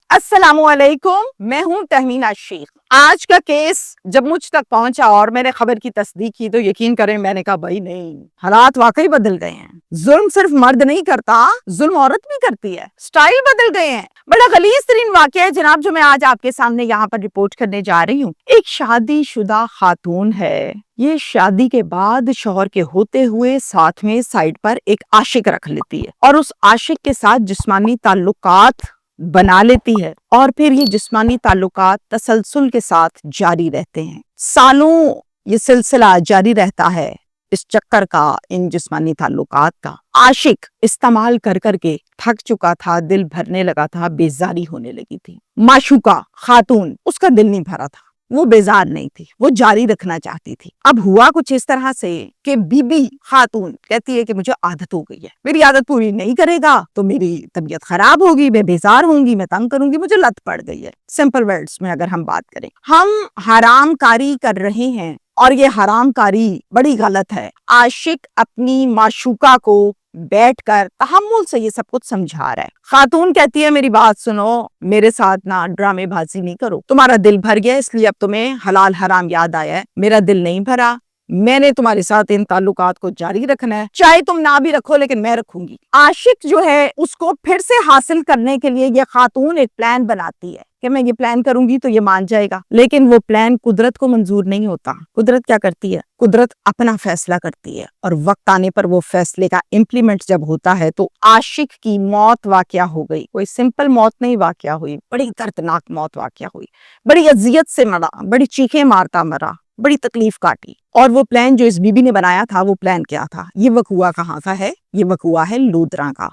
السلام علیکم، میں ہوں تہمینہ شیخ۔ آج کا کیس جب مجھ تک پہنچا اور میں نے خبر کی تصدیق کی تو یقین کریں میں نے کہا بھائی نہیں، حالات واقعی بدل گئے ہیں۔ ظلم صرف مرد نہیں کرتا، ظلم عورت بھی کرتی ہے، سٹائل بدل گئے ہیں۔ بڑا غلیظ ترین واقعہ ہے جناب جو میں آج آپ کے سامنے یہاں پر رپورٹ کرنے جا رہی ہوں۔ ایک شادی شدہ خاتون ہے، یہ شادی کے بعد شوہر کے ہوتے ہوئے ساتھ میں سائڈ پر ایک عاشق رکھ لیتی ہے اور اس عاشق کے ساتھ جسمانی تعلقات بنا لیتی ہے، اور پھر یہ جسمانی تعلقات تسلسل کے ساتھ جاری رہتے ہیں۔ سالوں یہ سلسلہ جاری رہتا ہے اس چکر کا، ان جسمانی تعلقات کا۔ عاشق استعمال کر کر کے تھک چکا تھا، دل بھرنے لگا تھا، بیزاری ہونے لگی تھی۔ معشوقہ خاتون، اس کا دل نہیں بھرا تھا، وہ بیزار نہیں تھی، وہ جاری رکھنا چاہتی تھی۔ اب ہوا کچھ اس طرح سے کہ بی بی خاتون کہتی ہے کہ مجھے عادت ہو گئی ہے، میری عادت پوری نہیں کرے گا تو میری طبیعت خراب ہوگی، میں بیزار ہوں گی، میں تنگ کروں گی، مجھے لت پڑ گئی ہے۔ سمپل ورڈز میں اگر ہم بات کریں، ہم حرام کاری کر رہے ہیں اور یہ حرام کاری بڑی غلط ہے۔ عاشق اپنی معشوقہ کو بیٹھ کر تحمل سے یہ سب کچھ سمجھا رہا ہے۔ خاتون کہتی ہے میری بات سنو، میرے ساتھ نہ ڈرامے بازی نہیں کرو، تمہارا دل بھر گیا اس لیے اب تمہیں حلال حرام یاد آیا ہے، میرا دل نہیں بھرا، میں نے تمہارے ساتھ ان تعلقات کو جاری رکھنا ہے، چاہے تم نہ بھی رکھو لیکن میں رکھوں گی۔ عاشق جو ہے اس کو پھر سے حاصل کرنے کے لیے یہ خاتون ایک پلان بناتی ہے کہ میں یہ پلان کروں گی تو یہ مان جائے گا، لیکن وہ پلان قدرت کو منظور نہیں ہوتا۔ قدرت کیا کرتی ہے؟ قدرت اپنا فیصلہ کرتی ہے، اور وقت آنے پر وہ فیصلے کا امپلیمنٹ جب ہوتا ہے تو عاشق کی موت واقعہ ہو گئی۔ کوئی سمپل موت نہیں واقعہ ہوئی، بڑی دردناک موت واقعہ ہوئی، بڑی اذیت سے مرا، بڑی چیخیں مارتا مرا، بڑی تکلیف کاٹی۔ اور وہ پلان جو اس بی بی نے بنایا تھا، وہ پلان کیا تھا؟ یہ وقوع کہاں کا ہے؟ یہ وقوع ہے لودھراں کا۔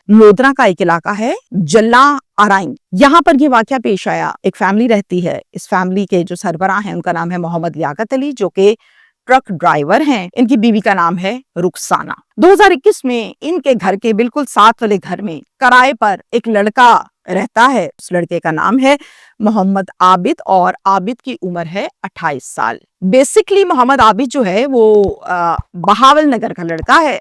لودھراں کا ایک علاقہ ہے جلا آرائن، یہاں پر یہ واقعہ پیش آیا۔ ایک فیملی رہتی ہے، اس فیملی کے جو سربراہ ہیں ان کا نام ہے محمد لیاقت علی، جو کہ ٹرک ڈرائیور ہیں۔ ان کی بیوی کا نام ہے رخسانہ۔ 2021 میں ان کے گھر کے بالکل ساتھ والے گھر میں کرائے پر ایک لڑکا رہتا ہے، اس لڑکے کا نام ہے محمد عابد، اور عابد کی عمر ہے 28 سال۔ بیسیکلی محمد عابد جو ہے وہ بہاول نگر کا لڑکا ہے،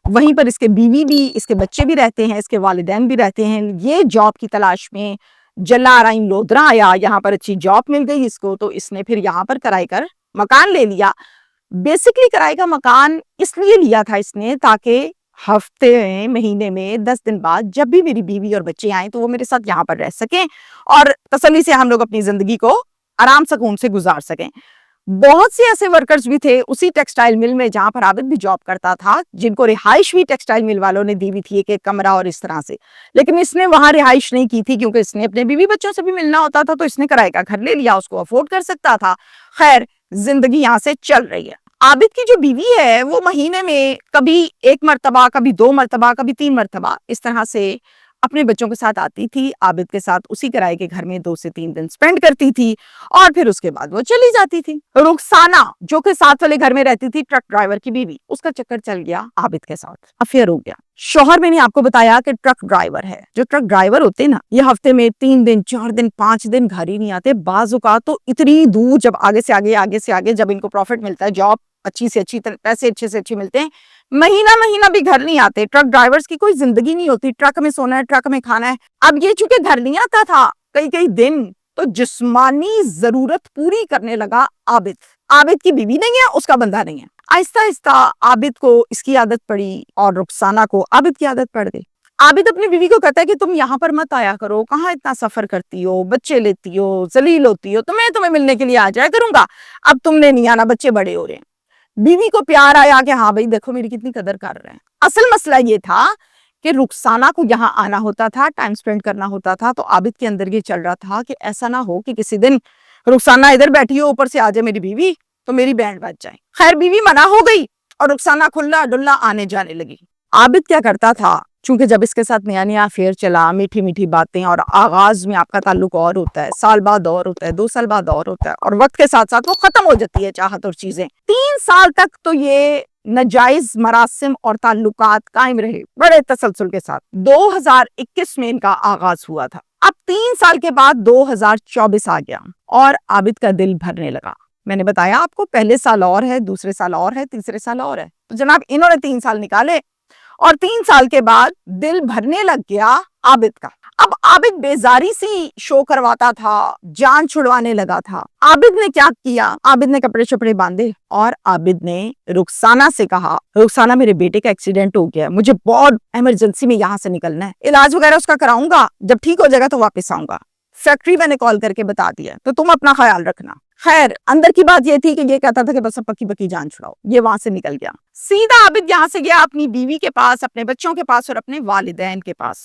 وہیں پر اس کے بیوی بھی، اس کے بچے بھی رہتے ہیں، اس کے والدین بھی رہتے ہیں۔ یہ جاب کی تلاش میں جلا آرائن لودھراں آیا، یہاں پر اچھی جاب مل گئی اس کو، تو اس نے پھر یہاں پر کرائے کر مکان لے لیا۔ بیسیکلی کرائے کا مکان اس لیے لیا تھا اس نے تاکہ ہفتے میں، مہینے میں 10 دن بعد جب بھی میری بیوی اور بچے آئیں تو وہ میرے ساتھ یہاں پر رہ سکیں اور تسلی سے ہم لوگ اپنی زندگی کو آرام سکون سے گزار سکیں۔ بہت سے ایسے ورکرز بھی تھے اسی ٹیکسٹائل مل میں جہاں پر عابد بھی جاب کرتا تھا، جن کو رہائش بھی ٹیکسٹائل مل والوں نے دی ہوئی تھی، ایک کمرہ اور اس طرح سے، لیکن اس نے وہاں رہائش نہیں کی تھی کیونکہ اس نے اپنے بیوی بچوں سے بھی ملنا ہوتا تھا، تو اس نے کرائے کا گھر لے لیا، اس کو افورڈ کر سکتا تھا۔ خیر، زندگی یہاں سے چل رہی ہے۔ عابد کی جو بیوی ہے وہ مہینے میں کبھی 1 مرتبہ، کبھی 2 مرتبہ، کبھی 3 مرتبہ اس طرح سے اپنے بچوں کے ساتھ آتی تھی، عابد کے ساتھ اسی کرائے کے گھر میں 2 سے 3 دن سپینڈ کرتی تھی، اور پھر اس کے بعد وہ چلی جاتی تھی۔ رخسانہ جو کہ ساتھ والے گھر میں رہتی تھی، ٹرک ڈرائیور کی بیوی، اس کا چکر چل گیا عابد کے ساتھ، افیئر ہو گیا۔ شوہر میں نے آپ کو بتایا کہ ٹرک ڈرائیور ہے، جو ٹرک ڈرائیور ہوتے نا، یہ ہفتے میں 3 دن 4 دن 5 دن گھر ہی نہیں آتے، بعض اوقات تو اتنی دور، جب آگے سے آگے جب ان کو پروفٹ ملتا ہے، جاب اچھی سے اچھی، پیسے اچھے سے اچھے ملتے ہیں، مہینہ بھی گھر نہیں آتے۔ ٹرک ڈرائیورز کی کوئی زندگی نہیں ہوتی، ٹرک میں سونا ہے، ٹرک میں کھانا ہے۔ اب یہ چونکہ گھر نہیں آتا تھا کئی دن، تو جسمانی ضرورت پوری کرنے لگا عابد کی بیوی نہیں ہے، اس کا بندہ نہیں ہے۔ آہستہ آہستہ عابد کو اس کی عادت پڑی اور رخسانہ کو عابد کی عادت پڑ گئی۔ عابد اپنی بیوی کو کہتا ہے کہ تم یہاں پر مت آیا کرو، کہاں اتنا سفر کرتی ہو، بچے لیتی ہو، ذلیل ہوتی ہو، میں تمہیں ملنے کے لیے آ جایا کروں گا، اب تم نے نہیں آنا، بچے بڑے ہو رہے ہیں۔ بیوی کو پیار آیا کہ ہاں بھائی دیکھو میری کتنی قدر کر رہے ہیں۔ اصل مسئلہ یہ تھا کہ رخسانہ کو یہاں آنا ہوتا تھا، ٹائم سپینڈ کرنا ہوتا تھا، تو عابد کے اندر یہ چل رہا تھا کہ ایسا نہ ہو کہ کسی دن رخسانہ ادھر بیٹھی ہو، اوپر سے آ جائے میری بیوی تو میری بینڈ بج جائے۔ خیر، بیوی منع ہو گئی اور رخسانہ کھلا ڈلا آنے جانے لگی۔ عابد کیا کرتا تھا، چونکہ جب اس کے ساتھ نیا افیئر چلا، میٹھی باتیں، اور آغاز میں آپ کا تعلق اور ہوتا ہے، سال بعد اور ہوتا ہے، 2 سال بعد اور ہوتا ہے، اور وقت کے ساتھ ساتھ وہ ختم ہو جاتی ہے چاہت اور چیزیں۔ 3 سال تک تو یہ ناجائز مراسم اور تعلقات قائم رہے بڑے تسلسل کے ساتھ۔ 2021 میں ان کا آغاز ہوا تھا۔ اب 3 سال کے بعد 2024 آ گیا اور عابد کا دل بھرنے لگا۔ میں نے بتایا آپ کو، پہلے سال اور ہے، دوسرے سال اور ہے، تیسرے سال اور ہے، تو جناب انہوں نے 3 سال نکالے اور 3 سال کے بعد دل بھرنے لگ گیا عابد کا۔ اب عابد بیزاری سی شو کرواتا تھا, جان چھڑوانے لگا تھا. عابد نے کیا کیا؟ عابد نے کپڑے شپڑے باندھے اور عابد نے رخسانہ سے کہا, رخسانہ میرے بیٹے کا ایکسیڈنٹ ہو گیا, مجھے بہت ایمرجنسی میں یہاں سے نکلنا ہے, علاج وغیرہ اس کا کراؤں گا, جب ٹھیک ہو جائے گا تو واپس آؤں گا. فیکٹری میں نے کال کر کے بتا دیا, تو تم اپنا خیال رکھنا. خیر اندر کی بات یہ تھی کہ یہ کہتا تھا کہ بس اب پکی پکی جان چھڑاؤ. یہ وہاں سے نکل گیا. سیدھا عابد یہاں سے گیا اپنی بیوی کے پاس, اپنے بچوں کے پاس اور اپنے والدین کے پاس,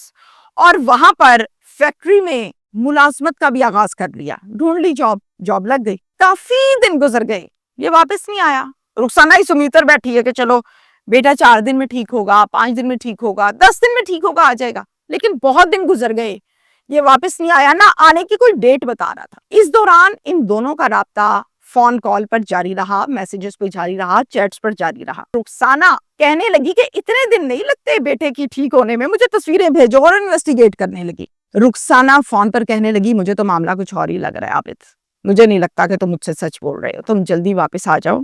اور وہاں پر فیکٹری میں ملازمت کا بھی آغاز کر لیا. ڈھونڈ لی جاب لگ گئی. کافی دن گزر گئے, یہ واپس نہیں آیا. رخسانہ اس امید پر بیٹھی ہے کہ چلو بیٹا 4 دن میں ٹھیک ہوگا, 5 دن میں ٹھیک ہوگا, 10 دن میں ٹھیک ہوگا, آ جائے گا. لیکن بہت دن گزر گئے, یہ واپس نہیں آیا, نہ آنے کی کوئی ڈیٹ بتا رہا تھا. اس دوران ان دونوں کا رابطہ فون کال پر جاری رہا, میسیجز پہ جاری رہا, چیٹس پر جاری رہا. رخسانہ کہنے لگی کہ اتنے دن نہیں لگتے بیٹے کی ٹھیک ہونے میں, مجھے تصویریں بھیجو, اور انویسٹیگیٹ کرنے لگی. رخسانہ فون پر کہنے لگی مجھے تو معاملہ کچھ اور ہی لگ رہا ہے عابد, مجھے نہیں لگتا کہ تم مجھ سے سچ بول رہے ہو, تم جلدی واپس آ جاؤ,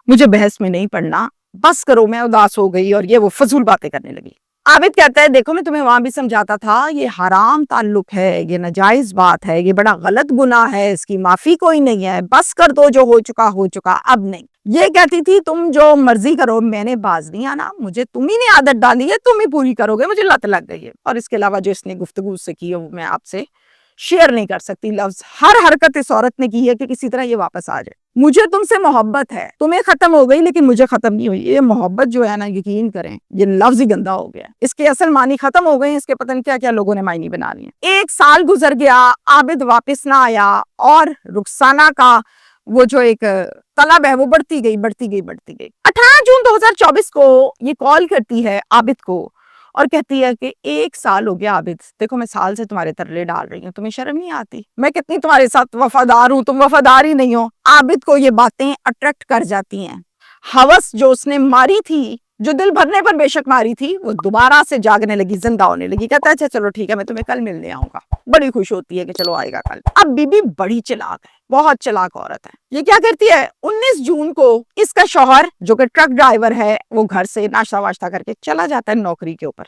مجھے بحث میں نہیں پڑنا, بس کرو. میں اداس ہو گئی اور یہ وہ فضول باتیں کرنے لگی. عابد کہتا ہے دیکھو میں تمہیں وہاں بھی سمجھاتا تھا, یہ حرام تعلق ہے, یہ ناجائز بات ہے, یہ بڑا غلط گناہ ہے, اس کی معافی کوئی نہیں ہے, بس کر دو, جو ہو چکا اب نہیں. یہ کہتی تھی تم جو مرضی کرو, میں نے باز نہیں آنا, مجھے تم ہی نے عادت ڈالی ہے, تم ہی پوری کرو گے, مجھے لت لگ گئی ہے. اور اس کے علاوہ جو اس نے گفتگو سے کی ہے وہ میں آپ سے شیئر نہیں کر سکتی. لفظ ہر حرکت اس عورت نے کی ہے کہ کسی طرح یہ واپس آ جائے. مجھے تم سے محبت ہے, تمہیں ختم ہو گئی لیکن مجھے ختم نہیں ہوئی. یہ محبت جو ہے نا, یقین کریں یہ لفظ ہی گندا ہو گیا, اس کے اصل معنی ختم ہو گئے, اس کے پتہ نہیں کیا کیا لوگوں نے معنی بنا لیے. 1 سال گزر گیا, عابد واپس نہ آیا, اور رخسانہ کا وہ جو ایک طلب ہے وہ بڑھتی گئی. 18 جون 2024 کو یہ کال کرتی ہے عابد کو اور کہتی ہے کہ 1 سال ہو گیا عابد, دیکھو میں سال سے تمہارے ترلے ڈال رہی ہوں, تمہیں شرم نہیں آتی, میں کتنی تمہارے ساتھ وفادار ہوں, تم وفادار ہی نہیں ہو. عابد کو یہ باتیں اٹریکٹ کر جاتی ہیں. ہوس جو اس نے ماری تھی, جو دل بھرنے پر بے شک ماری تھی, وہ دوبارہ سے جاگنے لگی, زندہ ہونے لگی. کہتا ہے اچھا چلو ٹھیک ہے, میں تمہیں کل ملنے آؤں گا. بڑی خوش ہوتی ہے کہ چلو آئے گا کل. اب بی بی بڑی چلاک ہے, بہت چلاک عورت ہے. یہ کیا کرتی ہے, 19 جون کو اس کا شوہر جو کہ ٹرک ڈرائیور ہے, وہ گھر سے ناشتہ واشتہ کر کے چلا جاتا ہے نوکری کے اوپر.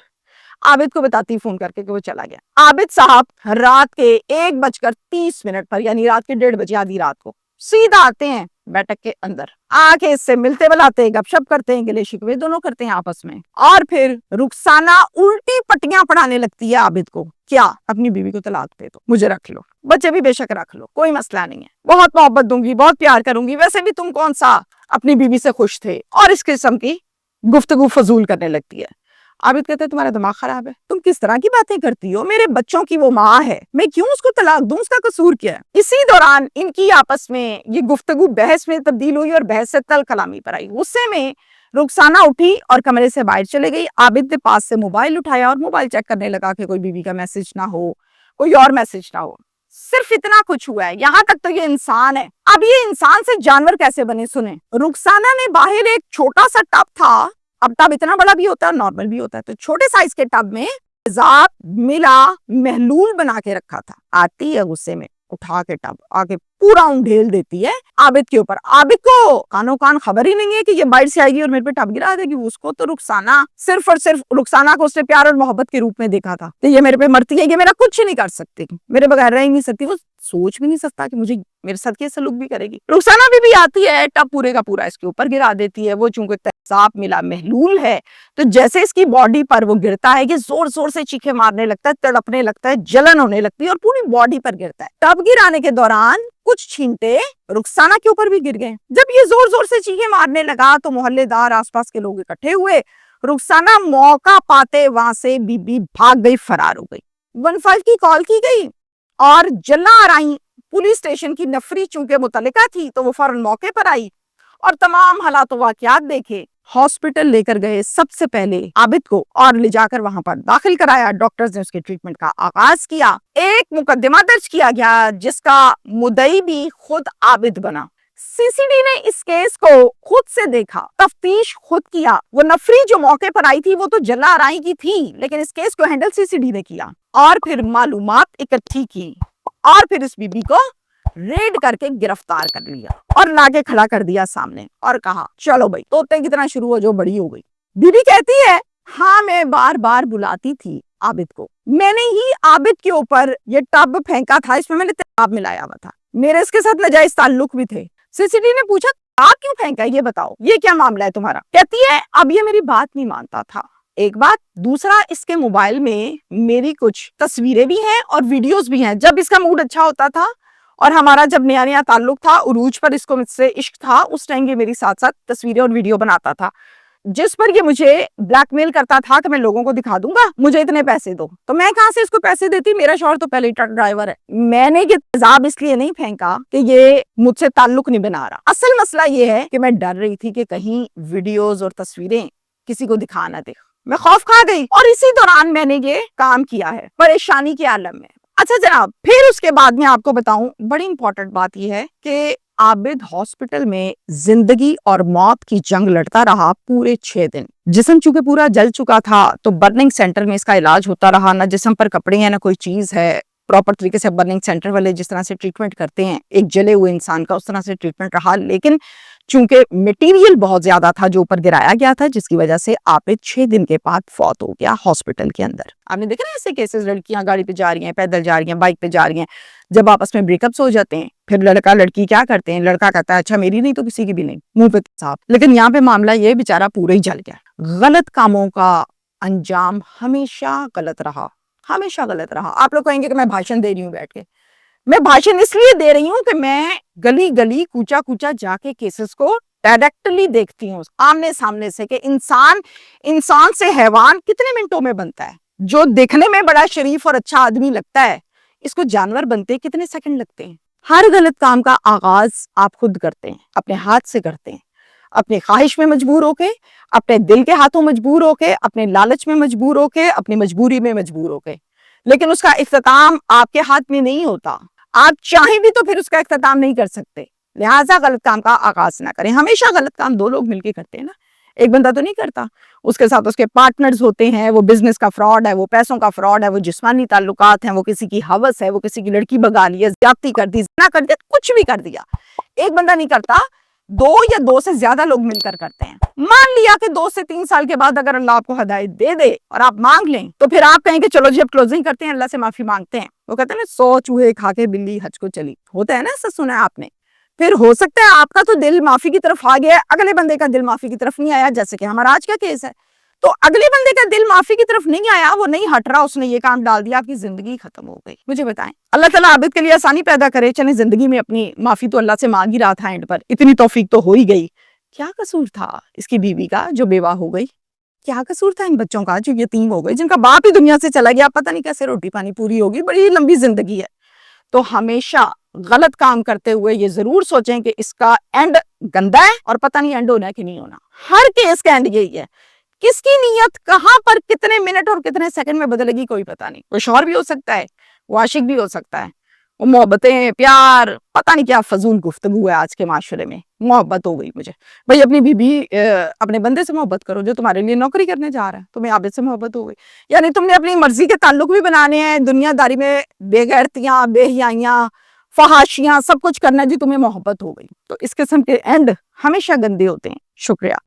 عابد کو بتاتی فون کر کے کہ وہ چلا گیا. عابد صاحب رات کے 1:30 پر, یعنی رات کے 1:30 بجے آدھی رات کو سیدھا آتے ہیں بیٹھک کے اندر, آ کے اس سے ملتے بلاتے, گپ شپ کرتے ہیں, گلے شکوے دونوں کرتے ہیں آپس میں. اور پھر رخسانہ الٹی پٹیاں پڑھانے لگتی ہے عابد کو, کیا اپنی بیوی کو طلاق دے دو, مجھے رکھ لو, بچے بھی بے شک رکھ لو, کوئی مسئلہ نہیں ہے, بہت محبت دوں گی, بہت پیار کروں گی, ویسے بھی تم کون سا اپنی بیوی سے خوش تھے, اور اس قسم کی گفتگو فضول کرنے لگتی ہے. عابد کہتے ہیں تمہارا دماغ خراب ہے, تم کس طرح کی باتیں کرتی ہو, میرے بچوں کی وہ ماں ہے, میں کیوں اس کو طلاق دوں, اس کا قصور کیا ہے. اسی دوران ان کی آپس میں یہ گفتگو بحث میں تبدیل ہوئی اور بحث سے تل کلامی پر آئی. غصے میں رخسانہ اٹھی اور کمرے سے باہر چلے گئی. عابد نے پاس سے موبائل اٹھایا اور موبائل چیک کرنے لگا کہ کوئی بیوی کا میسج نہ ہو, کوئی اور میسج نہ ہو. صرف اتنا کچھ ہوا ہے, یہاں تک تو یہ انسان ہے. اب یہ انسان سے جانور کیسے بنے سنیں. رخسانہ نے باہر ایک چھوٹا سا ٹب تھا, اب ٹب اتنا بڑا بھی ہوتا ہے اور نارمل بھی ہوتا ہے, تو چھوٹے سائز کے ٹب میں تیزاب ملا محلول بنا کے رکھا تھا. آتی ہے غصے میں, اٹھا کے ٹب آگے پورا ڈھیل دیتی ہے عابد کے اوپر. عابد کو کانوں کان خبر ہی نہیں ہے کہ یہ باہر سے آئے گی اور میرے پہ ٹب گرا دے گی. اس کو تو رخسانہ صرف اور صرف رخسانہ کو اس نے پیار اور محبت کے روپ میں دیکھا تھا, تو یہ میرے پہ مرتی ہے, یہ میرا کچھ نہیں کر سکتی, میرے بغیر رہ ہی نہیں سکتی, وہ سوچ بھی نہیں سکتا کہ مجھے میرے ساتھ یہ سلوک بھی کرے گی. رخسانہ بھی آتی ہے, ٹب پورے کا پورا اس کے اوپر گرا دیتی ہے. وہ چونکہ تیزاب ملا محلول ہے, تو جیسے اس کی باڈی پر وہ گرتا ہے, یہ زور زور سے چیخے مارنے لگتا ہے, تڑپنے لگتا ہے, جلن ہونے لگتی ہے اور پوری باڈی پر گرتا ہے. ٹب گرانے کے دوران کچھ چھینٹے رخسانہ کے اوپر بھی گر گئے. جب یہ زور زور سے چیخے مارنے لگا تو محلے دار آس پاس کے لوگ اکٹھے ہوئے. رخسانہ موقع پاتے وہاں سے بی بی بھاگ گئی, فرار ہو گئی. 15 کی کال کی گئی اور جلنا آرائی پولیس اسٹیشن کی نفری چونکہ متعلقہ تھی تو وہ فوراً موقع پر آئی اور تمام حالات و واقعات دیکھے. ہاسپٹل لے کر گئے سب سے پہلے عابد کو اور لے جا کر وہاں پر داخل کرایا. ڈاکٹرز نے اس کے ٹریٹمنٹ کا آغاز کیا. ایک مقدمہ درج کیا گیا جس کا مدعی بھی خود عابد بنا. سی سی ڈی نے اس کیس کو خود سے دیکھا, تفتیش خود کیا. وہ نفری جو موقع پر آئی تھی وہ تو جلا آرائی کی تھی, لیکن اس کیس کو ہینڈل سی سی ڈی نے کیا اور پھر معلومات اکٹھی کی اور پھر اس بی بی کو ریڈ کر کے گرفتار کر لیا اور لا کے کھڑا کر دیا سامنے اور کہا چلو بھائی طوطے کی طرح شروع ہو جو بڑی ہو گئی. بی بی کہتی ہے ہاں میں بار بار بلاتی تھی عابد کو, میں نے ہی عابد کے اوپر یہ ٹب پھینکا تھا, اس میں نے تیزاب ملایا ہوا تھا, میرے اس کے ساتھ ناجائز تعلق بھی تھے. CCTV نے پوچھا آپ کیوں پھینکا, یہ بتاؤ, یہ کیا معاملہ ہے تمہارا؟ کہتی ہے اب یہ میری بات نہیں مانتا تھا. ایک بات. دوسرا, اس کے موبائل میں میری کچھ تصویریں بھی ہیں اور ویڈیوز بھی ہیں. جب اس کا موڈ اچھا ہوتا تھا اور ہمارا جب نیا نیا تعلق تھا, عروج پر اس کو مجھ سے عشق تھا, اس ٹائم یہ میری ساتھ ساتھ تصویریں اور ویڈیو بناتا تھا, جس پر یہ مجھے بلیک میل کرتا تھا کہ میں لوگوں کو دکھا دوں گا, مجھے اتنے پیسے دو. تو میں کہاں سے اس کو پیسے دیتی, میرا شوہر تو پہلے ہی ٹرک ڈرائیور ہے. میں نے یہ تیزاب اس لیے نہیں پھینکا کہ یہ مجھ سے تعلق نہیں بنا رہا. اصل مسئلہ یہ ہے کہ میں ڈر رہی تھی کہ کہیں ویڈیوز اور تصویریں کسی کو دکھا نہ دے. میں خوف کھا گئی, اور اسی دوران میں نے یہ کام کیا ہے پریشانی کے عالم میں. اچھا جناب, پھر اس کے بعد میں آپ کو بتاؤں, بڑی امپورٹنٹ بات یہ ہے کہ عابد ہاسپٹل میں زندگی اور موت کی جنگ لڑتا رہا پورے 6 دن. جسم چونکہ پورا جل چکا تھا تو برننگ سینٹر میں اس کا علاج ہوتا رہا. نہ جسم پر کپڑے ہیں نہ کوئی چیز ہے. پراپر طریقے سے برننگ سینٹر والے جس طرح سے ٹریٹمنٹ کرتے ہیں ایک جلے ہوئے انسان کا, اس طرح سے ٹریٹمنٹ رہا. لیکن چونکہ میٹیریل بہت زیادہ تھا جو اوپر گرایا گیا تھا, جس کی وجہ سے عابد 6 دن کے بعد فوت ہو گیا ہاسپٹل کے اندر. آپ نے دیکھا نا ایسے کیسز, لڑکیاں گاڑی پہ جا رہی ہیں, پیدل جا رہی ہیں, بائک پہ جا رہی ہیں, جب آپس میں بریک اپس ہو جاتے ہیں پھر لڑکا لڑکی کیا کرتے ہیں, لڑکا کہتا ہے اچھا میری نہیں تو کسی کی بھی نہیں, منہ پہ صاحب. لیکن یہاں پہ معاملہ یہ بیچارہ پورا ہی جل گیا. غلط کاموں کا انجام ہمیشہ غلط رہا, ہمیشہ غلط رہا. آپ لوگ کہیں گے کہ میں بھاشن دے رہی ہوں بیٹھ کے. میں بھاشن اس لیے دے رہی ہوں کہ میں گلی گلی کوچا کوچا جا کے کیسز کو ڈائریکٹلی دیکھتی ہوں آمنے سامنے سے, کہ انسان سے حیوان کتنے منٹوں میں بنتا ہے. جو دیکھنے میں بڑا شریف اور اچھا آدمی لگتا ہے, اس کو جانور بنتے کتنے سیکنڈ لگتے ہیں. ہر غلط کام کا آغاز آپ خود کرتے ہیں, اپنے ہاتھ سے کرتے ہیں, اپنی خواہش میں مجبور ہو کے, اپنے دل کے ہاتھوں مجبور ہو کے, اپنے لالچ میں مجبور ہو کے, اپنی مجبوری میں مجبور ہو کے. لیکن اس کا اختتام آپ کے ہاتھ میں نہیں ہوتا. آپ چاہیں بھی تو پھر اس کا اختتام نہیں کر سکتے. لہٰذا غلط کام کا آغاز نہ کریں. ہمیشہ غلط کام 2 لوگ مل کے کرتے ہیں نا, ایک بندہ تو نہیں کرتا. اس کے ساتھ اس کے پارٹنرز ہوتے ہیں, وہ بزنس کا فراڈ ہے, وہ پیسوں کا فراڈ ہے, وہ جسمانی تعلقات ہیں, وہ کسی کی ہوس ہے, وہ کسی کی لڑکی بگا لی ہے, زیادتی کر دی, زنا کر دیا, کچھ بھی کر دیا. ایک بندہ نہیں کرتا, 2 یا 2 سے زیادہ لوگ مل کر کرتے ہیں. مان لیا کہ 2 سے 3 سال کے بعد اگر اللہ آپ کو ہدایت دے دے اور آپ مانگ لیں تو پھر آپ کہیں کہ چلو جی اب کلوزنگ کرتے ہیں, اللہ سے معافی مانگتے ہیں. وہ کہتے ہیں نا 100 چوہے کھا کے بلی حج کو چلی, ہوتا ہے نا, ایسا سنا ہے آپ نے. پھر ہو سکتا ہے آپ کا تو دل معافی کی طرف آ گیا, اگلے بندے کا دل معافی کی طرف نہیں آیا, جیسے کہ ہمارا آج کا کیس ہے. تو اگلے بندے کا دل معافی کی طرف نہیں آیا, وہ نہیں ہٹ رہا, اس نے یہ کام ڈال دیا, آپ کی زندگی ختم ہو گئی. مجھے بتائیں, اللہ تعالیٰ عابد کے لیے آسانی پیدا کرے. چلیں زندگی میں اپنی معافی تو اللہ سے مانگ ہی رہا تھا, اینڈ پر اتنی توفیق تو ہو ہی گئی. کیا قصور تھا اس کی بیوی کا جو بیوہ ہو گئی؟ کیا قصور تھا ان بچوں کا جو یتیم ہو گئے, جن کا باپ ہی دنیا سے چلا گیا, پتہ نہیں کیسے روٹی پانی پوری ہوگی. بڑی لمبی زندگی ہے. تو ہمیشہ غلط کام کرتے ہوئے یہ ضرور سوچیں کہ اس کا اینڈ گندا ہے, اور پتہ نہیں اینڈ ہونا ہے کہ نہیں ہونا. ہر کیس کا اینڈ یہی ہے. کس کی نیت کہاں پر کتنے منٹ اور کتنے سیکنڈ میں بدلے گی کوئی پتہ نہیں. وہ شوہر بھی ہو سکتا ہے, وہ عاشق بھی ہو سکتا ہے, وہ محبتیں, پیار, پتہ نہیں کیا فضول گفتگو ہے آج کے معاشرے میں. محبت ہو گئی مجھے. بھائی اپنی بیوی اپنے بندے سے محبت کرو جو تمہارے لیے نوکری کرنے جا رہا ہے. تمہیں عابد سے محبت ہو گئی, یعنی تم نے اپنی مرضی کے تعلق بھی بنانے ہیں, دنیا داری میں بے غیرتیاں, بے حیائیاں, فحاشیاں, سب کچھ کرنا ہے جی, تمہیں محبت ہو گئی. تو اس قسم کے اینڈ ہمیشہ گندے ہوتے ہیں. شکریہ.